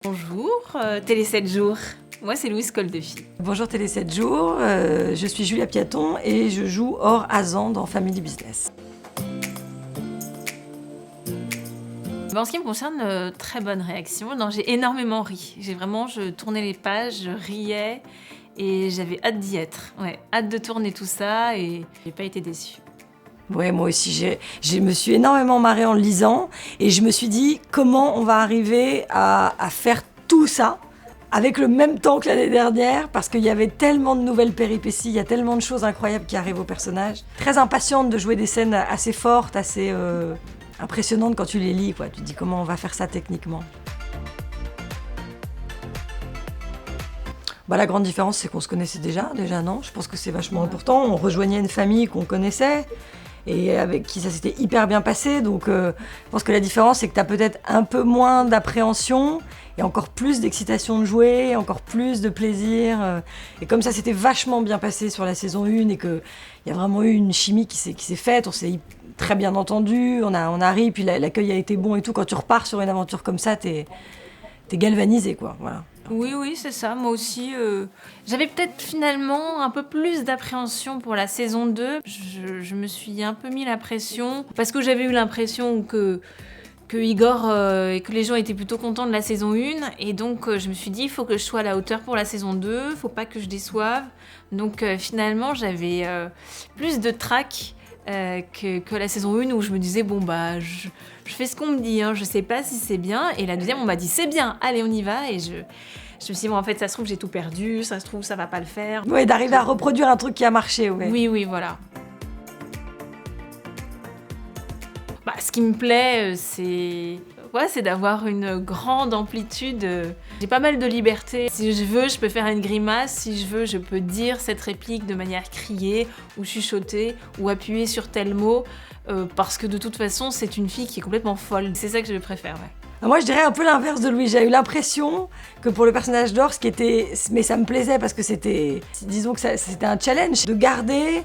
Bonjour, Télé 7 jours. Moi, c'est Louise Koldefy. Bonjour Télé 7 jours, je suis Julia Piaton et je joue Or Azan dans Family Business. En ce qui me concerne, très bonne réaction. Non, j'ai énormément ri. Je tournais les pages, je riais et j'avais hâte d'y être. Ouais, hâte de tourner tout ça et j'ai pas été déçue. Ouais, moi aussi, je me suis énormément marrée en le lisant et je me suis dit comment on va arriver à faire tout ça avec le même temps que l'année dernière parce qu'il y avait tellement de nouvelles péripéties, il y a tellement de choses incroyables qui arrivent aux personnages. Très impatiente de jouer des scènes assez fortes, assez impressionnantes quand tu les lis, quoi. Tu te dis comment on va faire ça techniquement. La grande différence, c'est qu'on se connaissait déjà non. Je pense que c'est vachement important. On rejoignait une famille qu'on connaissait et avec qui ça s'était hyper bien passé. Donc je pense que la différence, c'est que tu as peut-être un peu moins d'appréhension et encore plus d'excitation de jouer, encore plus de plaisir. Et comme ça s'était vachement bien passé sur la saison 1 et qu'il y a vraiment eu une chimie qui s'est faite, on s'est très bien entendu, on a ri, puis l'accueil a été bon et tout. Quand tu repars sur une aventure comme ça, t'es galvanisé, quoi. Voilà. Oui, c'est ça. Moi aussi, j'avais peut-être finalement un peu plus d'appréhension pour la saison 2. Je me suis un peu mis la pression parce que j'avais eu l'impression que Igor et que les gens étaient plutôt contents de la saison 1. Et donc, je me suis dit, il faut que je sois à la hauteur pour la saison 2. Faut pas que je déçoive. Donc, finalement, j'avais plus de trac que la saison 1 où je me disais, je fais ce qu'on me dit, hein, je sais pas si c'est bien. Et la deuxième, on m'a dit, c'est bien, allez, on y va. Et je me suis dit, en fait, ça se trouve, j'ai tout perdu, ça se trouve, ça va pas le faire. Oui, d'arriver à reproduire un truc qui a marché, ouais. Oui, voilà. Ce qui me plaît, c'est d'avoir une grande amplitude. J'ai pas mal de liberté. Si je veux, je peux faire une grimace. Si je veux, je peux dire cette réplique de manière criée, ou chuchoter, ou appuyer sur tel mot. Parce que de toute façon, c'est une fille qui est complètement folle. C'est ça que je préfère, ouais. Moi, je dirais un peu l'inverse de Louis. J'ai eu l'impression que pour le personnage d'Or, mais ça me plaisait parce que c'était un challenge de garder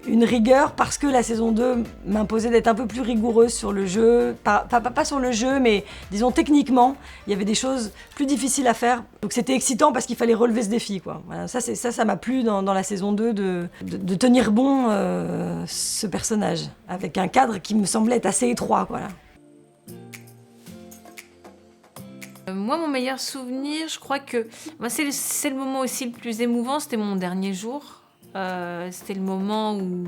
une rigueur parce que la saison 2 m'imposait d'être un peu plus rigoureuse sur le jeu. Pas sur le jeu, mais disons techniquement, il y avait des choses plus difficiles à faire. Donc c'était excitant parce qu'il fallait relever ce défi, quoi. Voilà, ça m'a plu dans la saison 2 de tenir bon ce personnage avec un cadre qui me semblait être assez étroit, voilà. Moi, mon meilleur souvenir, je crois que c'est le moment aussi le plus émouvant, c'était mon dernier jour. C'était le moment où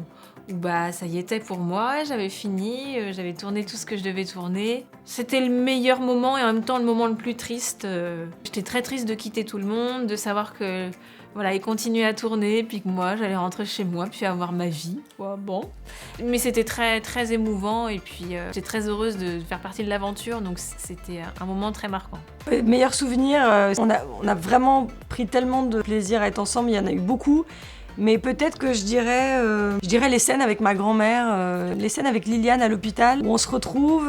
ça y était pour moi, j'avais fini, j'avais tourné tout ce que je devais tourner. C'était le meilleur moment et en même temps le moment le plus triste. J'étais très triste de quitter tout le monde, de savoir que ils continuaient à tourner, puis que moi j'allais rentrer chez moi, puis avoir ma vie. Bon. Mais c'était très très émouvant et puis j'étais très heureuse de faire partie de l'aventure, donc c'était un moment très marquant. Meilleur souvenir, on a vraiment pris tellement de plaisir à être ensemble, il y en a eu beaucoup. Mais peut-être que je dirais les scènes avec ma grand-mère, les scènes avec Liliane à l'hôpital, où on se retrouve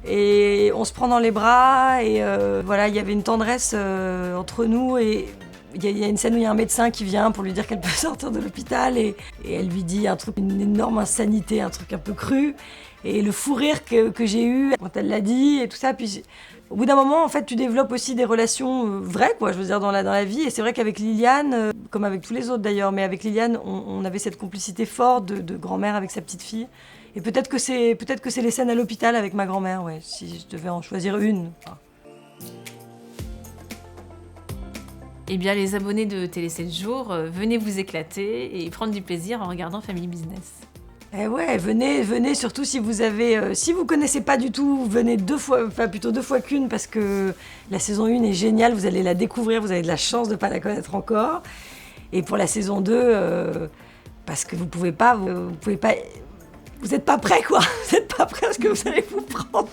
et on se prend dans les bras et il y avait une tendresse entre nous et il y a une scène où il y a un médecin qui vient pour lui dire qu'elle peut sortir de l'hôpital et elle lui dit une énorme insanité, un truc un peu cru. Et le fou rire que j'ai eu quand elle l'a dit et tout ça, puis au bout d'un moment, en fait, tu développes aussi des relations vraies, quoi, je veux dire, dans la vie. Et c'est vrai qu'avec Liliane, comme avec tous les autres d'ailleurs, mais avec Liliane, on avait cette complicité forte de grand-mère avec sa petite fille. Et peut-être que c'est les scènes à l'hôpital avec ma grand-mère, ouais, si je devais en choisir une. Enfin. Eh bien, les abonnés de Télé 7 jours, venez vous éclater et prendre du plaisir en regardant Family Business. Eh ouais, venez surtout si vous connaissez pas du tout, venez deux fois qu'une parce que la saison 1 est géniale, vous allez la découvrir, vous avez de la chance de pas la connaître encore. Et pour la saison 2, parce que vous êtes pas prêts, quoi. Vous êtes pas prêts parce que vous allez vous prendre.